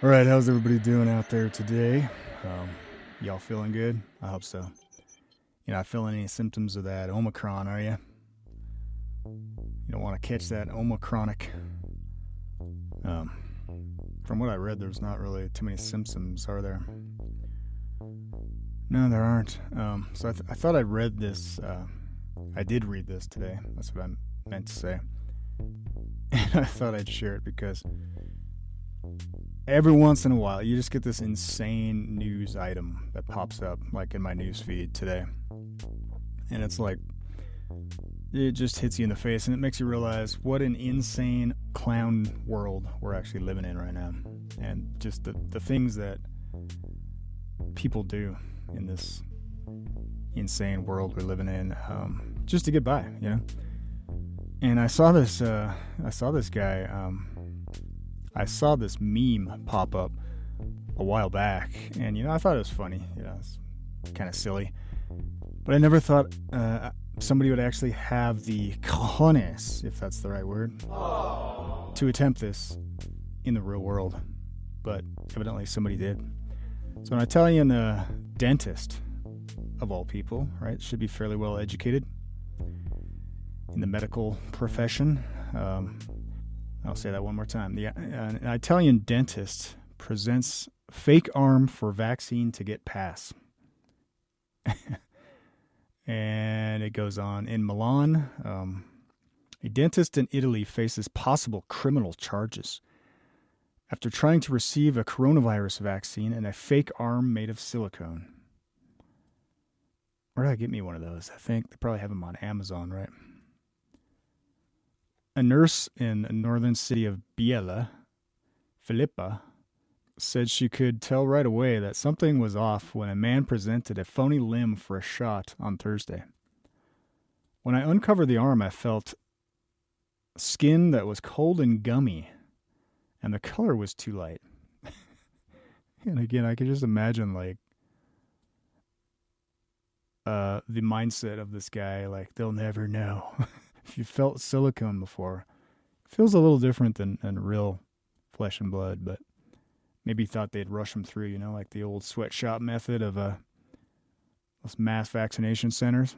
All right, how's everybody doing out there today? Y'all feeling good? I hope so. You're not feeling any symptoms of that Omicron, are you? You don't want to catch that Omicronic. Um, from what I read, there's not really too many symptoms, are there? No, there aren't. So I thought I read this. I did read this today. That's what I meant to say. And I thought I'd share it because every once in a while, you just get this insane news item that pops up, like in my news feed today. And it's like, it just hits you in the face, and it makes you realize what an insane clown world we're actually living in right now. And just the things that people do in this insane world we're living in, just to get by, you know? And I saw this guy, I saw this meme pop up a while back, and, you know, I thought it was funny, you know, it's kind of silly. But I never thought somebody would actually have the cojones, if that's the right word, to attempt this in the real world. But evidently somebody did. So an Italian dentist, of all people, right, should be fairly well educated in the medical profession. I'll say that one more time. An Italian dentist presents fake arm for vaccine to get pass. And it goes on. In Milan, a dentist in Italy faces possible criminal charges after trying to receive a coronavirus vaccine and a fake arm made of silicone. Where did I get me one of those? I think they probably have them on Amazon, right? A nurse in the northern city of Biella, Filippa, said she could tell right away that something was off when a man presented a phony limb for a shot on Thursday. When I uncovered the arm, I felt skin that was cold and gummy, and the color was too light. And again, I could just imagine, like, the mindset of this guy, like, they'll never know. If you felt silicone before, it feels a little different than real flesh and blood, but maybe thought they'd rush them through, you know, like the old sweatshop method of those mass vaccination centers.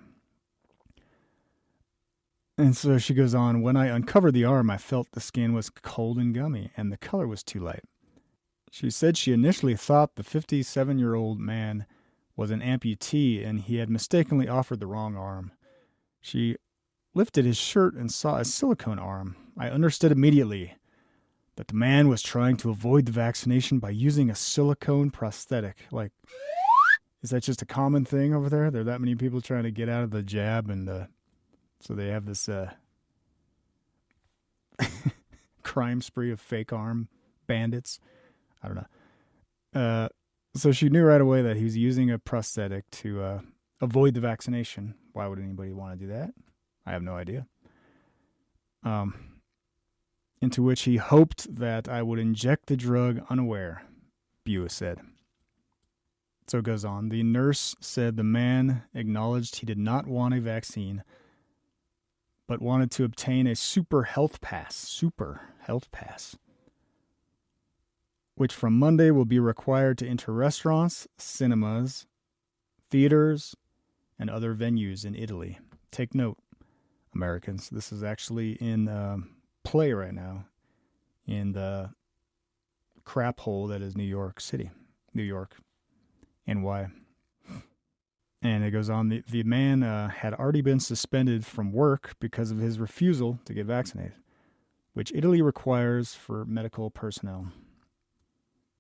And so she goes on, when I uncovered the arm, I felt the skin was cold and gummy, and the color was too light. She said she initially thought the 57-year-old man was an amputee, and he had mistakenly offered the wrong arm. She lifted his shirt and saw a silicone arm. I understood immediately that the man was trying to avoid the vaccination by using a silicone prosthetic. Like, is that just a common thing over there? There are that many people trying to get out of the jab, and so they have this crime spree of fake arm bandits. I don't know. So she knew right away that he was using a prosthetic to avoid the vaccination. Why would anybody want to do that? I have no idea. Into which he hoped that I would inject the drug unaware, Bua said. So it goes on. The nurse said the man acknowledged he did not want a vaccine, but wanted to obtain a super health pass, which from Monday will be required to enter restaurants, cinemas, theaters, and other venues in Italy. Take note, Americans, this is actually in play right now in the crap hole that is New York City, New York, NY. And it goes on, the man had already been suspended from work because of his refusal to get vaccinated, which Italy requires for medical personnel.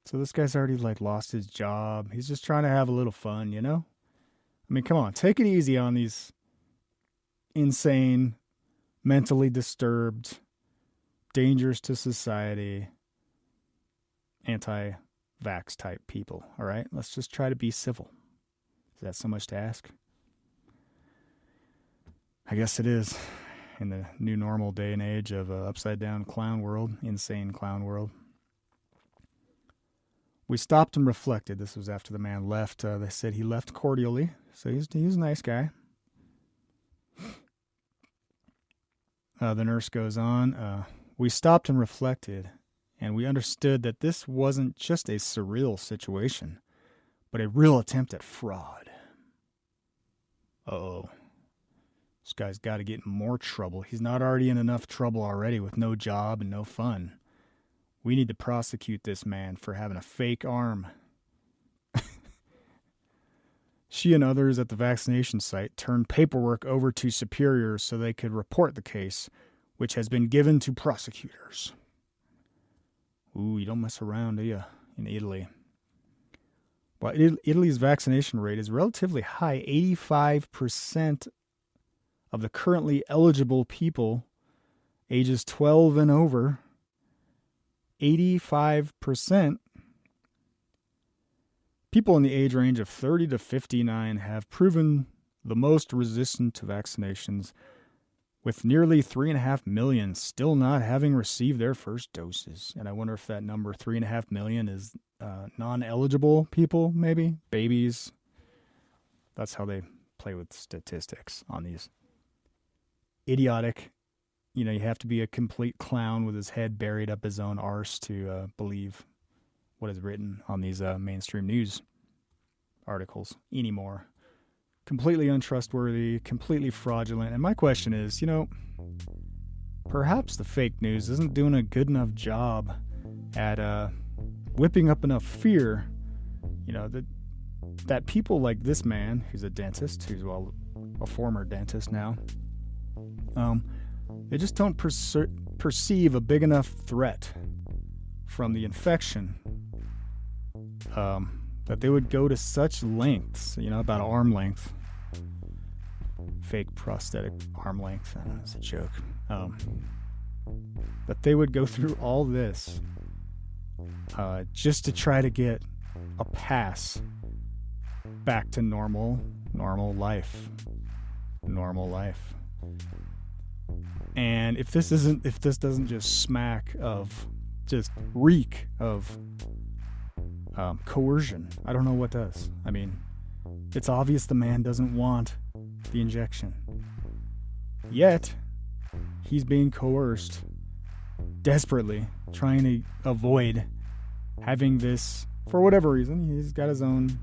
So this guy's already, like, lost his job. He's just trying to have a little fun, you know? I mean, come on, take it easy on these insane, mentally disturbed, dangerous to society, anti-vax type people, all right? Let's just try to be civil. Is that so much to ask? I guess it is in the new normal day and age of upside-down clown world, insane clown world. We stopped and reflected. This was after the man left. They said he left cordially, so he's a nice guy. The nurse goes on, we stopped and reflected, and we understood that this wasn't just a surreal situation, but a real attempt at fraud. Uh-oh. This guy's got to get in more trouble. He's not already in enough trouble already with no job and no fun. We need to prosecute this man for having a fake arm. She and others at the vaccination site turned paperwork over to superiors so they could report the case, which has been given to prosecutors. Ooh, you don't mess around, do you, in Italy? Well, Italy's vaccination rate is relatively high. 85% of the currently eligible people ages 12 and over, 85%. People in the age range of 30 to 59 have proven the most resistant to vaccinations, with nearly 3.5 million still not having received their first doses. And I wonder if that number, 3.5 million, is non-eligible people, maybe? Babies. That's how they play with statistics on these. Idiotic. You have to be a complete clown with his head buried up his own arse to believe what is written on these mainstream news articles anymore. Completely untrustworthy, completely fraudulent. And my question is, perhaps the fake news isn't doing a good enough job at whipping up enough fear, that people like this man, who's a dentist, who's a former dentist now, they just don't perceive a big enough threat from the infection that they would go to such lengths, about arm length, fake prosthetic arm length, I know it's a joke, that they would go through all this just to try to get a pass back to normal life. And if this doesn't just reek of coercion, I don't know what does. I mean, it's obvious the man doesn't want the injection. Yet, he's being coerced desperately, trying to avoid having this, for whatever reason. He's got his own,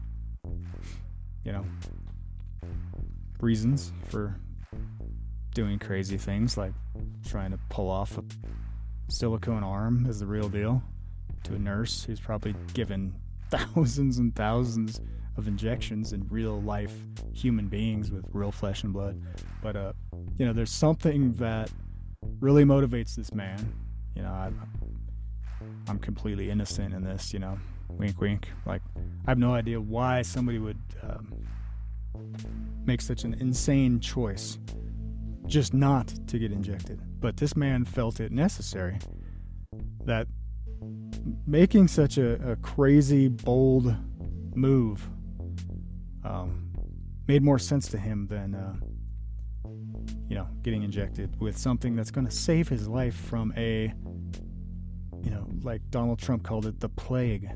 reasons for doing crazy things, like trying to pull off a silicone arm is the real deal to a nurse who's probably given thousands and thousands of injections in real life human beings with real flesh and blood. But there's something that really motivates this man. I'm completely innocent in this, wink wink. Like, I have no idea why somebody would make such an insane choice just not to get injected. But this man felt it necessary, that making such a crazy, bold move made more sense to him than getting injected with something that's going to save his life from a, like Donald Trump called it, the plague.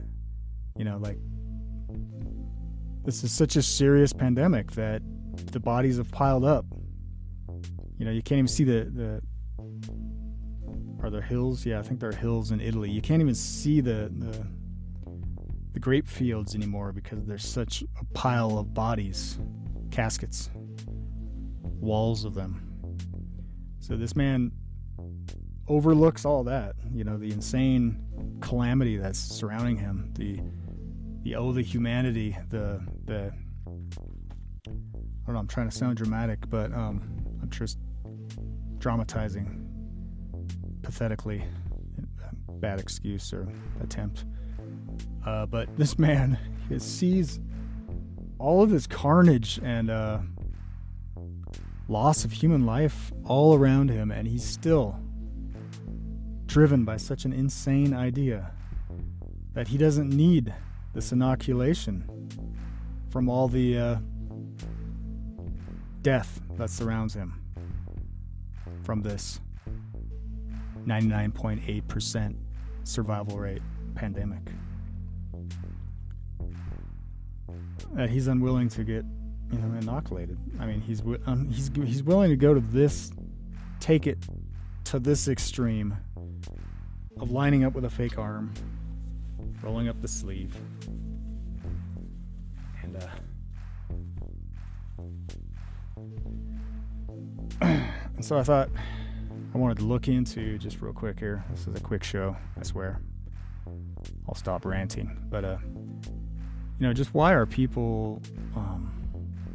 This is such a serious pandemic that the bodies have piled up. You can't even see are there hills? Yeah, I think there are hills in Italy. You can't even see the grape fields anymore because there's such a pile of bodies, caskets, walls of them. So this man overlooks all that, the insane calamity that's surrounding him, the humanity, the I don't know, I'm trying to sound dramatic, but I'm just dramatizing pathetically. Bad excuse or attempt. But this man sees all of this carnage and loss of human life all around him, and he's still driven by such an insane idea that he doesn't need this inoculation from all the death that surrounds him from this 99.8% survival rate pandemic. That he's unwilling to get, inoculated. I mean, he's willing to go to take it to this extreme, just to try to get a pass back to normal life. And if this doesn't just reek of coercion, I don't know what does. I mean, it's obvious the man doesn't want the injection. Yet, he's being coerced desperately, trying to avoid having this, to this extreme, of lining up with a fake arm, rolling up the sleeve, and so I thought I wanted to look into, just real quick here, this is a quick show, I swear, I'll stop ranting, but just why are people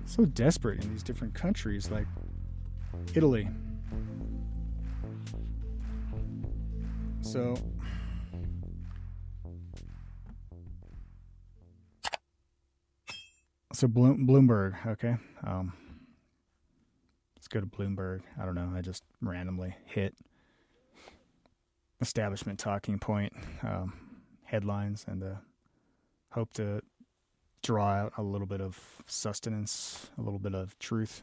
so desperate in these different countries like Italy? So Bloomberg, okay. Let's go to Bloomberg. I don't know. I just randomly hit establishment talking point headlines and hope to draw out a little bit of sustenance, a little bit of truth.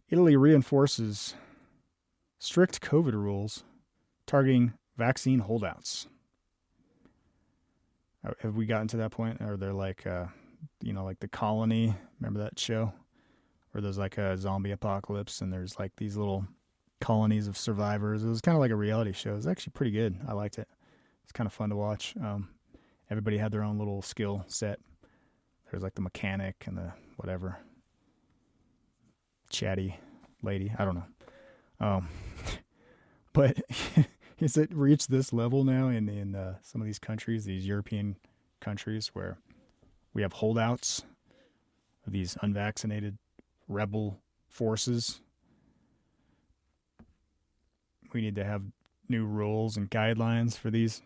Italy reinforces strict COVID rules targeting vaccine holdouts. Have we gotten to that point? Or they're like, like The Colony? Remember that show? Where there's like a zombie apocalypse and there's like these little colonies of survivors. It was kind of like a reality show. It was actually pretty good. I liked it. It's kind of fun to watch. Everybody had their own little skill set. There's like the mechanic and the whatever chatty lady. I don't know. But has it reached this level now in some of these countries, these European countries, where we have holdouts of these unvaccinated rebel forces? We need to have new rules and guidelines for these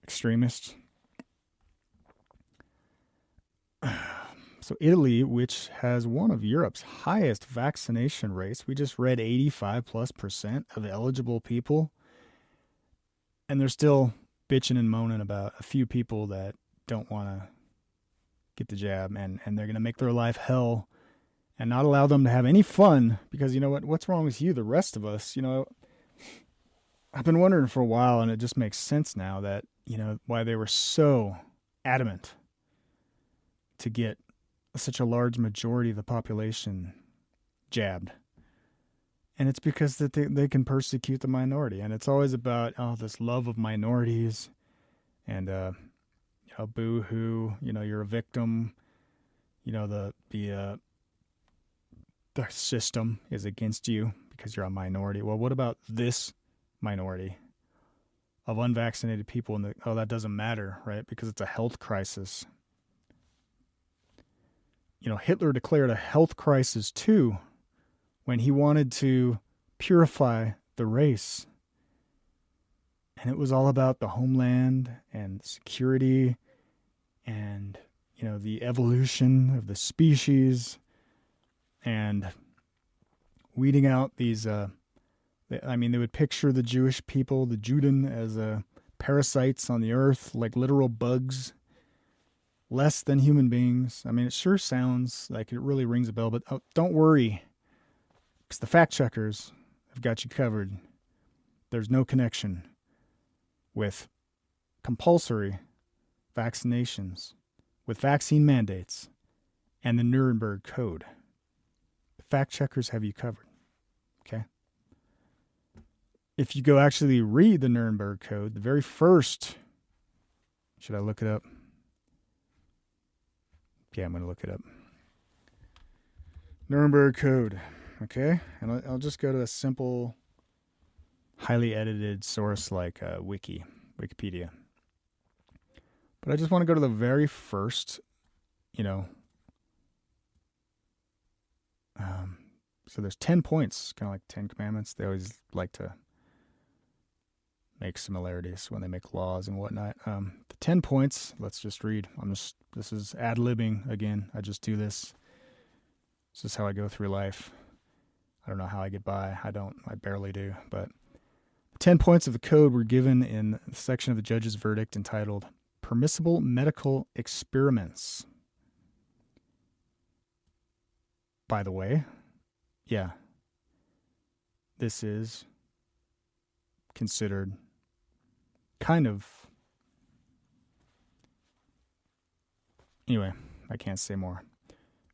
extremists. So Italy, which has one of Europe's highest vaccination rates, we just read 85+% of eligible people, and they're still bitching and moaning about a few people that don't want to get the jab, and they're going to make their life hell and not allow them to have any fun, because you know what? What's wrong with you? The rest of us, I've been wondering for a while, and it just makes sense now that, why they were so adamant to get such a large majority of the population jabbed. And it's because that they can persecute the minority. And it's always about, this love of minorities and, boo-hoo, you're a victim, the system is against you because you're a minority. Well, what about this minority of unvaccinated people? And that doesn't matter, right? Because it's a health crisis. Hitler declared a health crisis too when he wanted to purify the race. And it was all about the homeland and security and, the evolution of the species and weeding out these, they would picture the Jewish people, the Juden, as parasites on the earth, like literal bugs, less than human beings. It sure sounds like it really rings a bell, but don't worry, because the fact checkers have got you covered. There's no connection with compulsory vaccinations, with vaccine mandates, and the Nuremberg Code. The fact checkers have you covered, okay? If you go actually read the Nuremberg Code, the very first, should I look it up? Yeah, I'm going to look it up. Nuremberg Code, okay? And I'll just go to a simple, highly edited source like Wikipedia. But I just want to go to the very first, so there's 10 points, kind of like 10 Commandments. They always like to make similarities when they make laws and whatnot. The 10 points, let's just read. This is ad-libbing again. I just do this. This is how I go through life. I don't know how I get by. I barely do. But the 10 points of the code were given in the section of the judge's verdict entitled Permissible Medical Experiments. By the way, yeah, this is considered kind of... Anyway, I can't say more,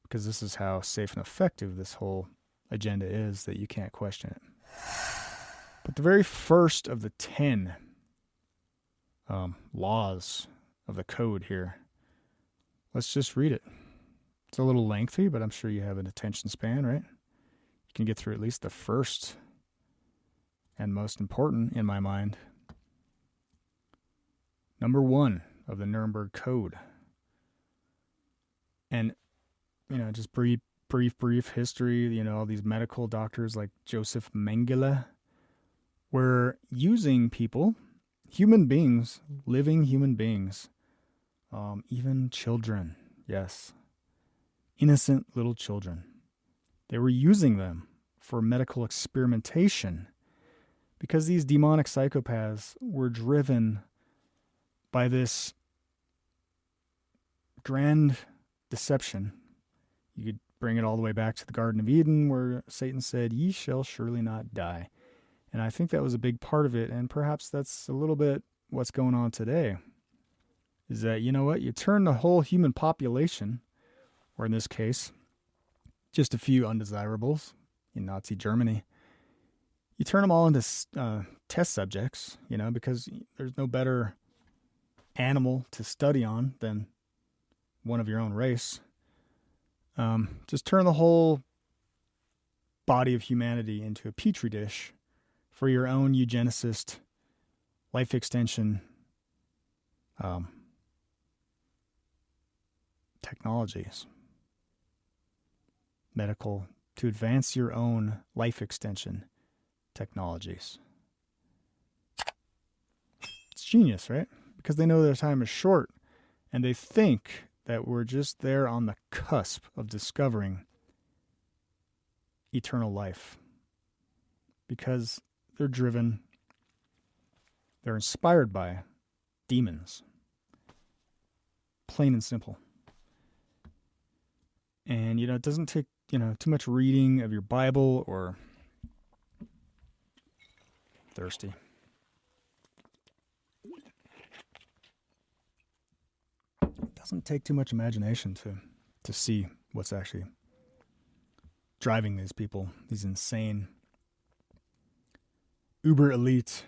because this is how safe and effective this whole agenda is that you can't question it. But the very first of the 10 laws of the code here. Let's just read it. It's a little lengthy, but I'm sure you have an attention span, right? You can get through at least the first and most important, in my mind. Number 1 of the Nuremberg Code. And, just brief history, all these medical doctors like Joseph Mengele were using people, human beings, living human beings, even children, yes, innocent little children. They were using them for medical experimentation because these demonic psychopaths were driven by this grand deception. You could bring it all the way back to the Garden of Eden where Satan said, "Ye shall surely not die." And I think that was a big part of it, and perhaps that's a little bit what's going on today, is that, you turn the whole human population, or in this case, just a few undesirables in Nazi Germany, you turn them all into test subjects, because there's no better animal to study on than one of your own race. Just turn the whole body of humanity into a petri dish for your own eugenicist life extension technologies. Medical, to advance your own life extension technologies. It's genius, right? Because they know their time is short, and they think that we're just there on the cusp of discovering eternal life. Because they're inspired by demons. Plain and simple. And, it doesn't take, too much reading of your Bible or thirsty. It doesn't take too much imagination to see what's actually driving these people, these insane, uber elite,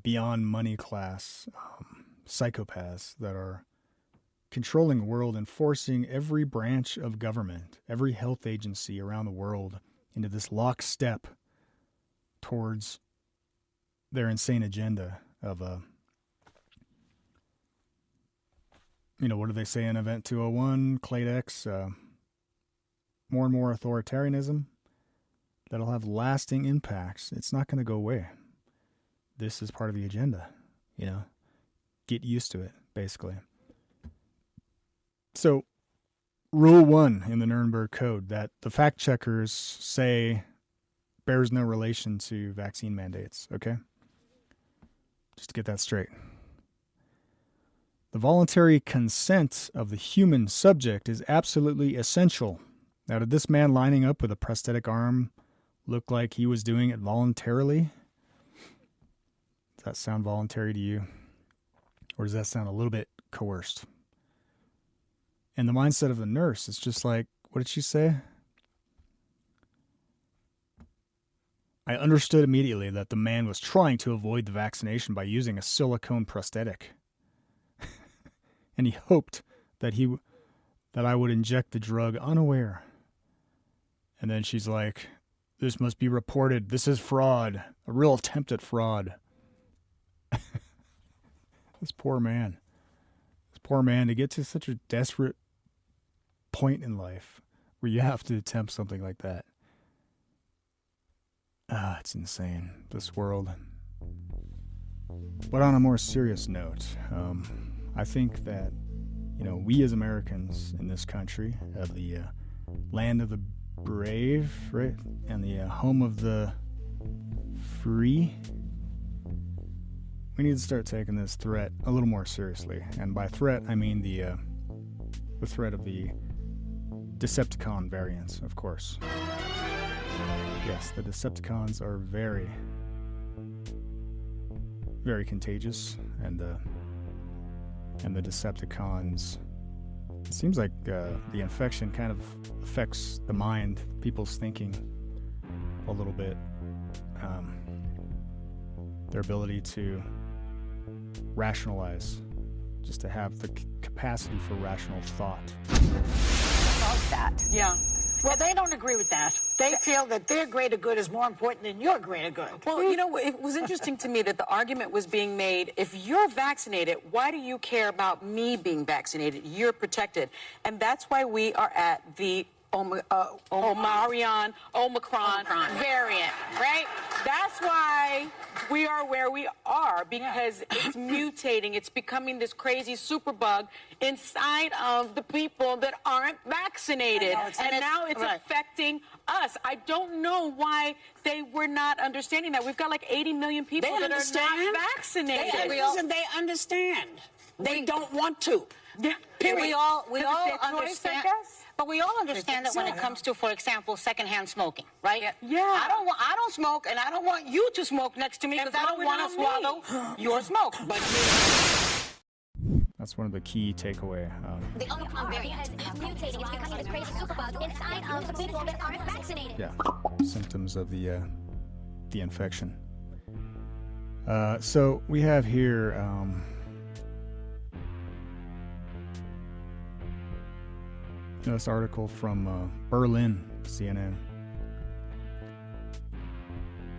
beyond money class psychopaths that are controlling the world and forcing every branch of government, every health agency around the world into this lockstep towards their insane agenda of what do they say in Event 201, Clade X, more and more authoritarianism that'll have lasting impacts. It's not going to go away. This is part of the agenda, Get used to it, basically. So, Rule 1 in the Nuremberg Code that the fact checkers say bears no relation to vaccine mandates, okay? Just to get that straight. The voluntary consent of the human subject is absolutely essential. Now, did this man lining up with a prosthetic arm look like he was doing it voluntarily? Does that sound voluntary to you? Or does that sound a little bit coerced? And the mindset of the nurse is just like, what did she say? I understood immediately that the man was trying to avoid the vaccination by using a silicone prosthetic. And he hoped that I would inject the drug unaware. And then she's like, this must be reported. This is fraud. A real attempt at fraud. This poor man. To get to such a desperate point in life where you have to attempt something like that. It's insane, this world. But on a more serious note, I think that, we as Americans in this country, of the land of the brave, right, and the home of the free, we need to start taking this threat a little more seriously. And by threat, I mean the threat of the Decepticon variants, of course. Yes, the Decepticons are very, very contagious, and the Decepticons, it seems like the infection kind of affects the mind, people's thinking a little bit. Their ability to rationalize, just to have the capacity for rational thought. About that. Yeah. Well, they don't agree with that. They feel that their greater good is more important than your greater good. Well, you know, it was interesting to me that the argument was being made, if you're vaccinated, why do you care about me being vaccinated? You're protected. And that's why we are at the Omicron variant, right? That's why we are where we are, because it's mutating. It's becoming this crazy superbug inside of the people that aren't vaccinated. And now it's affecting us. I don't know why they were not understanding that. We've got like 80 million people that are not vaccinated. They understand. They don't want to. Yeah. Period. We all Choice, understand. I guess? But we all understand that when it comes to, for example, secondhand smoking, right? Yeah. I don't smoke, and I don't want you to smoke next to me because I don't want to swallow your smoke. But That's one of the key takeaway. The Omicron variant is mutating. It's becoming this crazy superbug inside of the people that aren't vaccinated. Yeah, symptoms of the infection. So we have here this article from Berlin, CNN.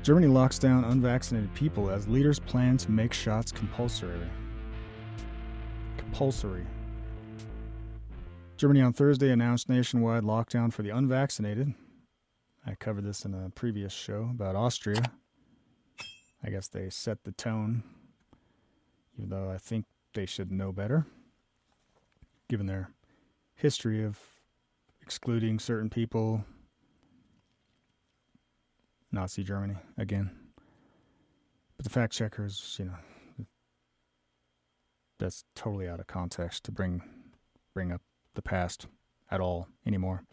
Germany locks down unvaccinated people as leaders plan to make shots compulsory. Germany on Thursday announced nationwide lockdown for the unvaccinated. I covered this in a previous show about Austria. I guess they set the tone, even though I think they should know better, given their history of excluding certain people. Nazi Germany, again. But the fact checkers, that's totally out of context to bring up the past at all anymore.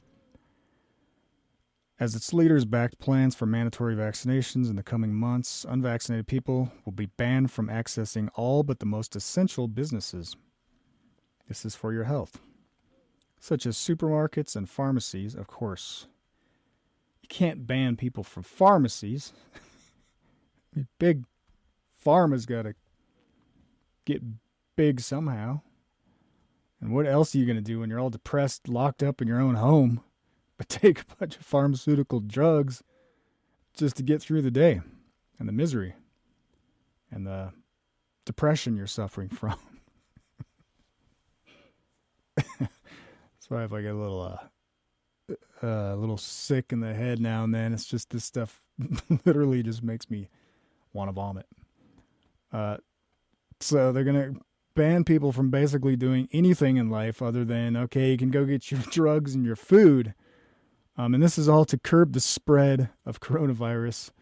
As its leaders backed plans for mandatory vaccinations in the coming months, unvaccinated people will be banned from accessing all but the most essential businesses. This is for your health, such as supermarkets and pharmacies, of course. You can't ban people from pharmacies. Big pharma's got to get big somehow. And what else are you going to do when you're all depressed, locked up in your own home, but take a bunch of pharmaceutical drugs just to get through the day and the misery and the depression you're suffering from? So I have like a little sick in the head now and then. It's just this stuff literally just makes me want to vomit. So they're going to ban people from basically doing anything in life other than, okay, you can go get your drugs and your food. And this is all to curb the spread of coronavirus.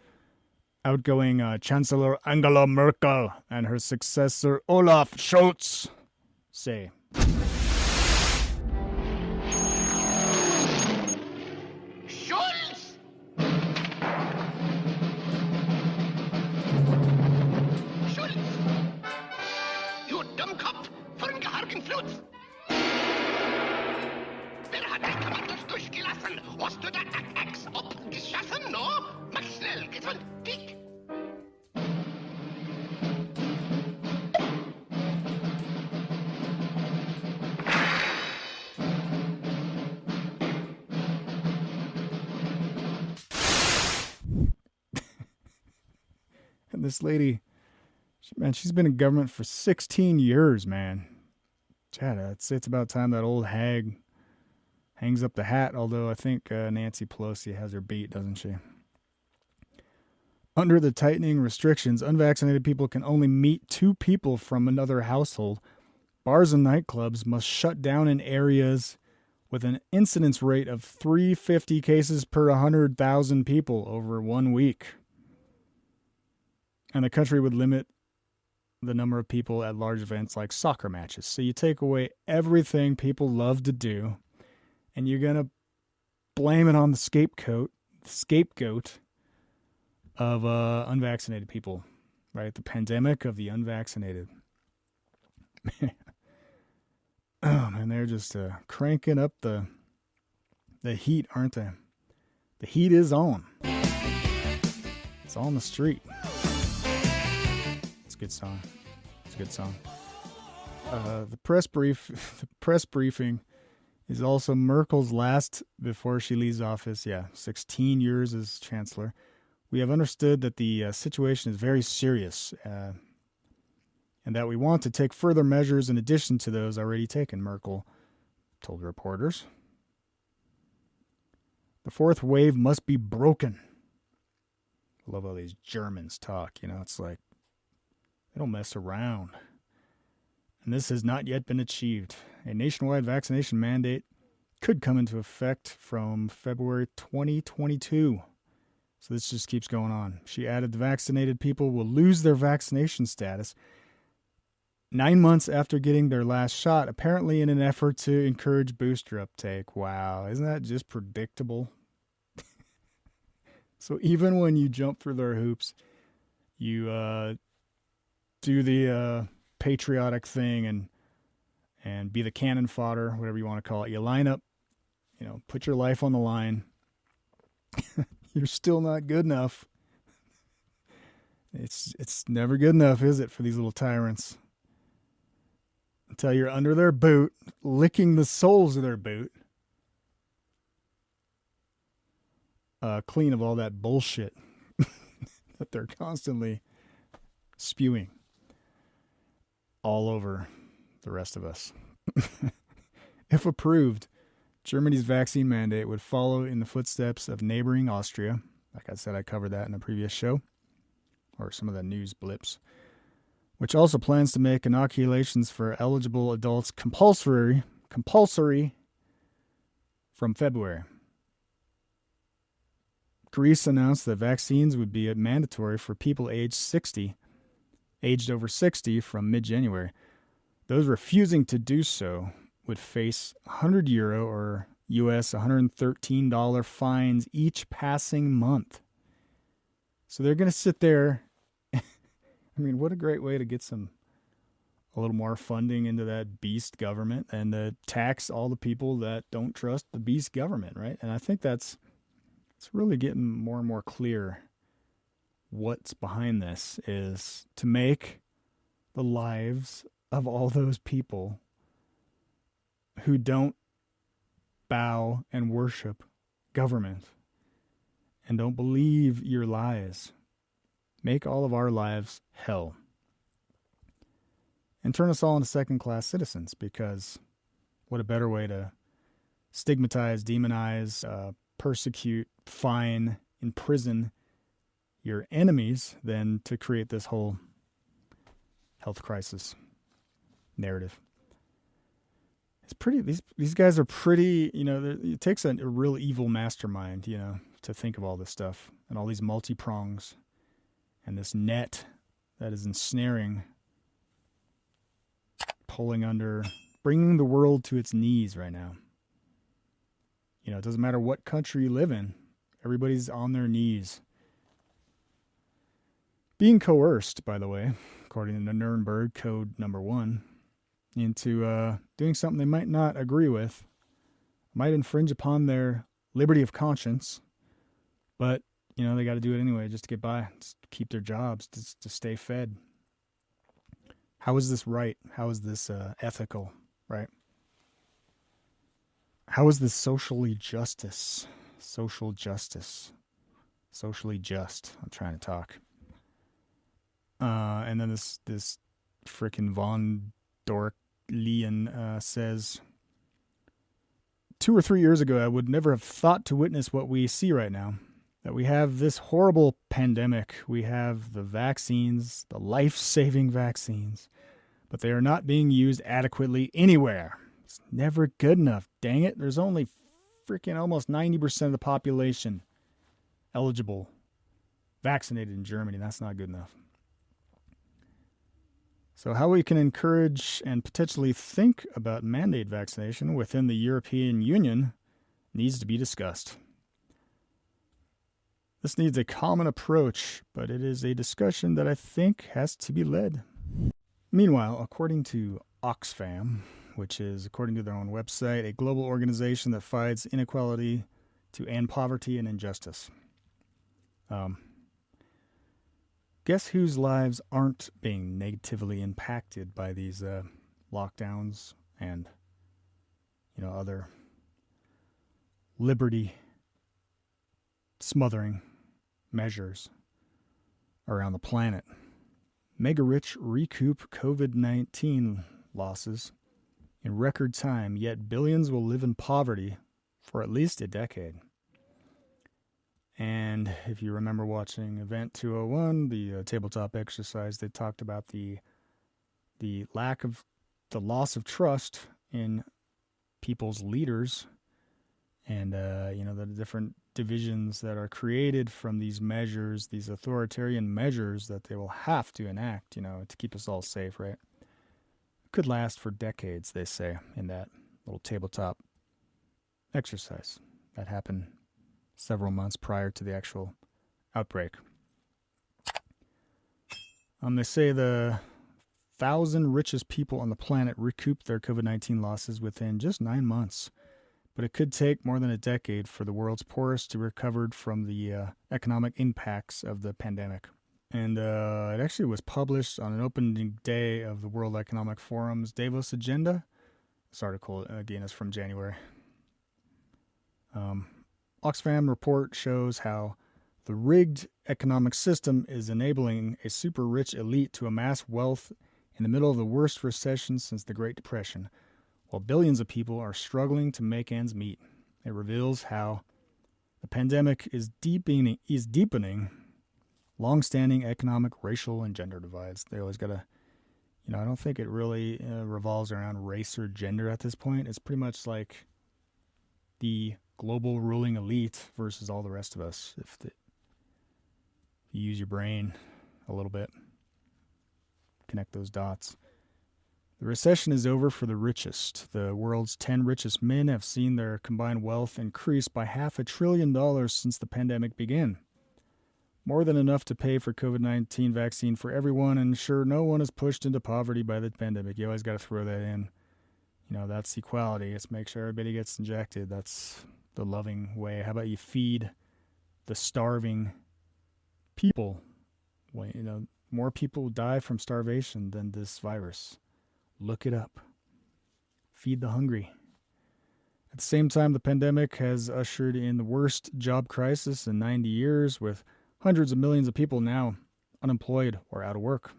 Outgoing Chancellor Angela Merkel and her successor Olaf Scholz say. And this lady, she's been in government for 16 years, man. Chad, I'd say it's about time that old hag hangs up the hat, although I think Nancy Pelosi has her beat, doesn't she? Under the tightening restrictions, unvaccinated people can only meet 2 people from another household. Bars and nightclubs must shut down in areas with an incidence rate of 350 cases per 100,000 people over 1 week. And the country would limit the number of people at large events like soccer matches. So you take away everything people love to do, and you're going to blame it on the scapegoat of unvaccinated people, right? The pandemic of the unvaccinated. Oh, man, they're just cranking up the heat, aren't they? The heat is on. It's on the street. It's a good song. a good song. The press briefing is also Merkel's last before she leaves office. 16 years as chancellor. We have understood that the situation is very serious and that we want to take further measures in addition to those already taken, Merkel told reporters. The fourth wave must be broken. I love how these Germans talk. It's like they don't mess around. And this has not yet been achieved. A nationwide vaccination mandate could come into effect from February 2022. So this just keeps going on. She added the vaccinated people will lose their vaccination status 9 months after getting their last shot, apparently in an effort to encourage booster uptake. Wow, isn't that just predictable? So even when you jump through their hoops, you do the patriotic thing and be the cannon fodder, whatever you want to call it. You line up, put your life on the line. You're still not good enough. It's never good enough, is it, for these little tyrants? Until you're under their boot, licking the soles of their boot, clean of all that bullshit that they're constantly spewing all over the rest of us. If approved, Germany's vaccine mandate would follow in the footsteps of neighboring Austria. Like I said, I covered that in a previous show, or some of the news blips, which also plans to make inoculations for eligible adults compulsory from February. Greece announced that vaccines would be mandatory for people aged over 60 from mid-January. Those refusing to do so would face €100 or US $113 fines each passing month. So they're going to sit there. I mean, what a great way to get a little more funding into that beast government and to tax all the people that don't trust the beast government, right? And I think it's really getting more and more clear what's behind this is to make the lives of all those people who don't bow and worship government and don't believe your lies, make all of our lives hell and turn us all into second-class citizens, because what a better way to stigmatize, demonize, persecute, fine, imprison your enemies than to create this whole health crisis narrative. It's pretty. These guys are pretty. It takes a real evil mastermind, to think of all this stuff and all these multi-prongs and this net that is ensnaring, pulling under, bringing the world to its knees right now. It doesn't matter what country you live in. Everybody's on their knees. Being coerced, by the way, according to the Nuremberg Code number 1, into doing something they might not agree with, might infringe upon their liberty of conscience, but, they got to do it anyway just to get by, just to keep their jobs, to stay fed. How is this right? How is this ethical, right? How is this social justice? I'm trying to talk. And then this frickin' Von Dork Leon says, 2 or 3 years ago, I would never have thought to witness what we see right now. That we have this horrible pandemic. We have the vaccines, the life-saving vaccines, but they are not being used adequately anywhere. It's never good enough. Dang it. There's only freaking almost 90% of the population eligible, vaccinated in Germany. That's not good enough. So how we can encourage and potentially think about mandate vaccination within the European Union needs to be discussed. This needs a common approach, but it is a discussion that I think has to be led. Meanwhile, according to Oxfam, which is, according to their own website, a global organization that fights inequality to end poverty and injustice. guess whose lives aren't being negatively impacted by these lockdowns and, other liberty smothering measures around the planet? Mega rich recoup COVID-19 losses in record time, yet billions will live in poverty for at least a decade. And if you remember watching Event 201, the tabletop exercise, they talked about the loss of trust in people's leaders, and the different divisions that are created from these measures, these authoritarian measures that they will have to enact, to keep us all safe, right? It could last for decades, they say, in that little tabletop exercise that happened several months prior to the actual outbreak. They say the 1,000 richest people on the planet recouped their COVID-19 losses within just 9 months. But it could take more than a decade for the world's poorest to recover from the economic impacts of the pandemic. And it actually was published on an opening day of the World Economic Forum's Davos Agenda. This article, again, is from January. Oxfam report shows how the rigged economic system is enabling a super-rich elite to amass wealth in the middle of the worst recession since the Great Depression, while billions of people are struggling to make ends meet. It reveals how the pandemic is deepening long-standing economic, racial, and gender divides. They always got to, I don't think it really revolves around race or gender at this point. It's pretty much like the global ruling elite versus all the rest of us. If you use your brain a little bit, connect those dots. The recession is over for the richest. The world's 10 richest men have seen their combined wealth increase by $500 billion since the pandemic began. More than enough to pay for COVID-19 vaccine for everyone, and sure, no one is pushed into poverty by the pandemic. You always got to throw that in. That's equality. It's make sure everybody gets injected. That's the loving way. How about you feed the starving people? Well, more people die from starvation than this virus. Look it up. Feed the hungry. At the same time, the pandemic has ushered in the worst job crisis in 90 years, with hundreds of millions of people now unemployed or out of work.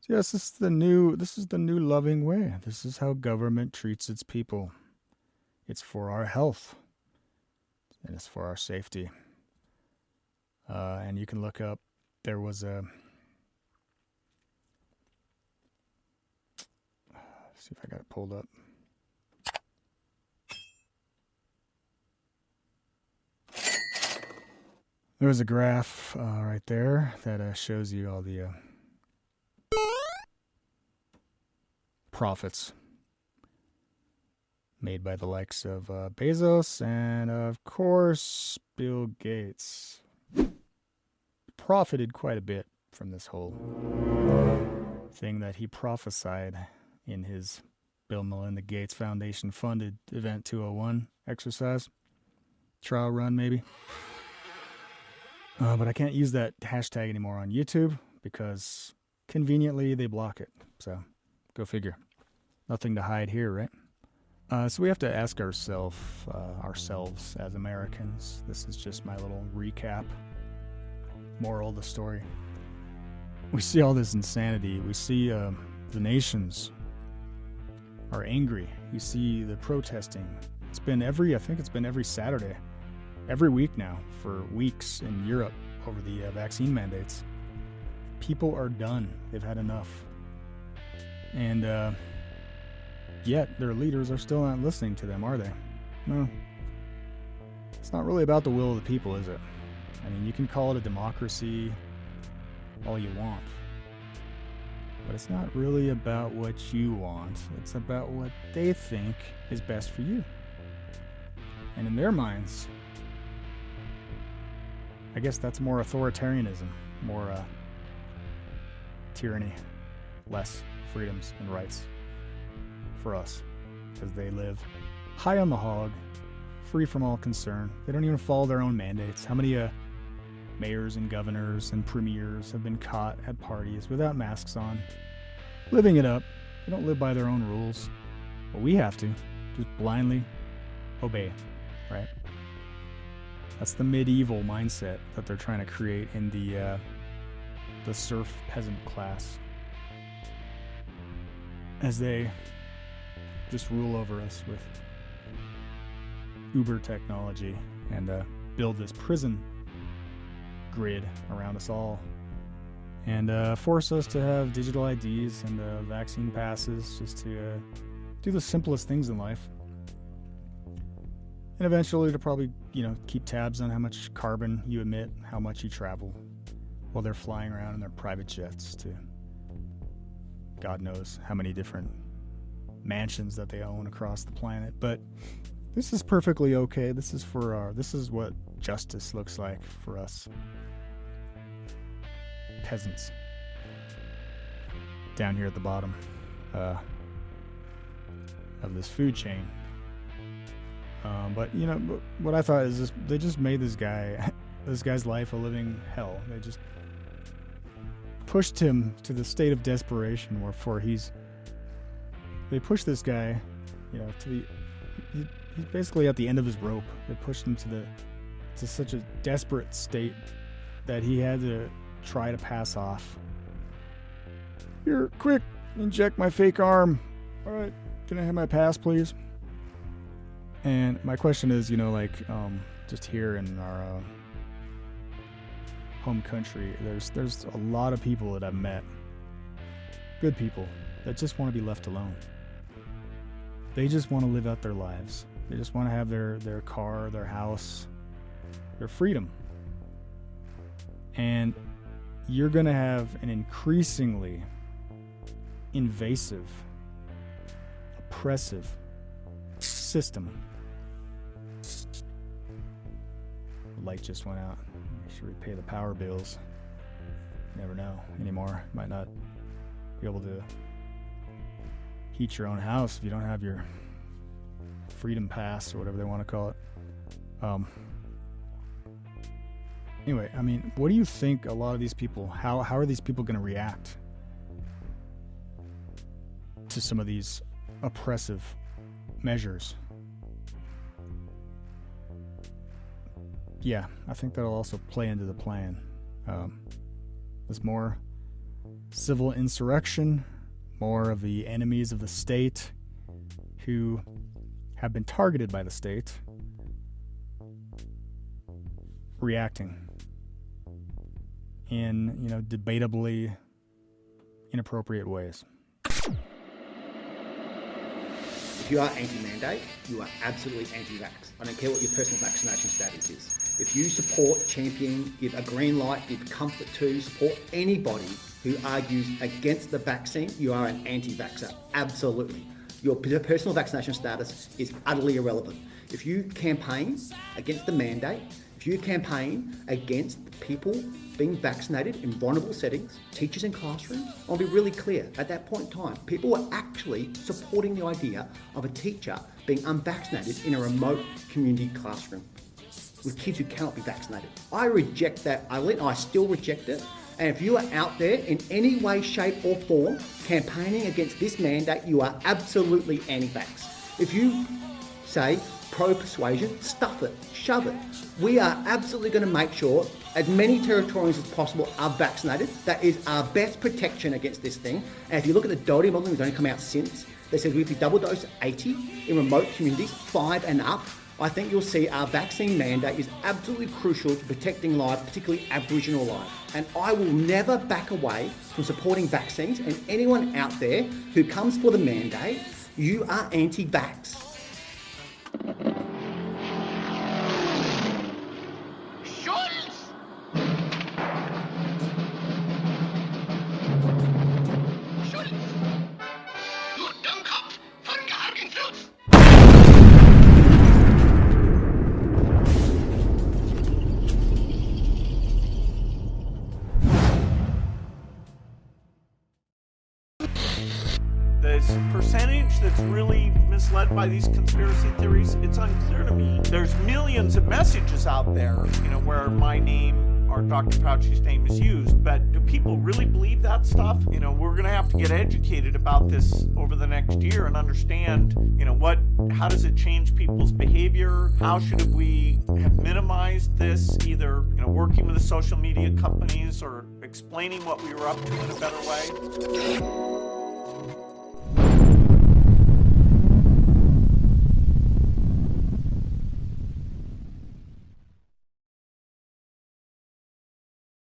So yes, this is the new loving way. This is how government treats its people. It's for our health, and it's for our safety. And you can look up, there was see if I got it pulled up. There was a graph right there that shows you all the profits made by the likes of Bezos and, of course, Bill Gates. Profited quite a bit from this whole thing that he prophesied in his Bill Melinda Gates Foundation funded Event 201 exercise. Trial run, maybe. But I can't use that hashtag anymore on YouTube because conveniently they block it. So go figure. Nothing to hide here, right? So we have to ask ourselves as Americans. This is just my little recap. Moral of the story. We see all this insanity. We see the nations are angry. You see the protesting. It's been every Saturday, every week now for weeks in Europe over the vaccine mandates. People are done. They've had enough. And yet their leaders are still not listening to them, are they? No. It's not really about the will of the people, is it? I mean, you can call it a democracy all you want. But it's not really about what you want. It's about what they think is best for you. And in their minds, I guess that's more authoritarianism, more tyranny, less freedoms and rights for us. Because they live high on the hog, free from all concern. They don't even follow their own mandates. How many mayors and governors and premiers have been caught at parties without masks on, living it up. They don't live by their own rules. But we have to just blindly obey, right? That's the medieval mindset that they're trying to create in the serf peasant class, as they just rule over us with uber technology and build this prison grid around us all, and force us to have digital IDs and vaccine passes just to do the simplest things in life. And eventually to probably, keep tabs on how much carbon you emit, how much you travel, while they're flying around in their private jets to God knows how many different mansions that they own across the planet. But this is perfectly okay. This is what justice looks like for us peasants down here at the bottom of this food chain. But what I thought is they just made this guy's life a living hell. They just pushed him to the state of desperation they pushed this guy, he's basically at the end of his rope. They pushed him to such a desperate state that he had to try to pass off. Here, quick, inject my fake arm. All right, can I have my pass, please? And my question is, just here in our home country, there's a lot of people that I've met, good people, that just want to be left alone. They just want to live out their lives. They just want to have their car, their house, their freedom. And you're going to have an increasingly invasive, oppressive system. The light just went out. Make sure we pay the power bills. You never know anymore. Might not be able to heat your own house if you don't have your freedom pass or whatever they want to call it. Anyway, what do you think a lot of these people, how are these people going to react to some of these oppressive measures? Yeah, I think that'll also play into the plan. There's more civil insurrection, more of the enemies of the state who have been targeted by the state reacting in, debatably inappropriate ways. If you are anti-mandate, you are absolutely anti-vax. I don't care what your personal vaccination status is. If you support, champion, give a green light, give comfort to, support anybody who argues against the vaccine, you are an anti-vaxxer. Absolutely. Your personal vaccination status is utterly irrelevant. If you campaign against the mandate, if you campaign against people being vaccinated in vulnerable settings, teachers in classrooms, I'll be really clear. At that point in time, people were actually supporting the idea of a teacher being unvaccinated in a remote community classroom with kids who cannot be vaccinated. I reject that, Eileen. I still reject it. And if you are out there in any way, shape or form campaigning against this mandate, you are absolutely anti-vax. If you say pro-persuasion, stuff it, shove it. We are absolutely going to make sure as many Territorians as possible are vaccinated. That is our best protection against this thing. And if you look at the Doherty modelling, it's only come out since, they said if you double dose 80 in remote communities, 5 and up, I think you'll see our vaccine mandate is absolutely crucial to protecting lives, particularly Aboriginal lives. And I will never back away from supporting vaccines, and anyone out there who comes for the mandate, you are anti-vax. That's really misled by these conspiracy theories, it's unclear to me. There's millions of messages out there, where my name or Dr. Fauci's name is used. But do people really believe that stuff? You know, we're going to have to get educated about this over the next year and understand, you know, how does it change people's behavior? How should we have minimized this, either, you know, working with the social media companies or explaining what we were up to in a better way?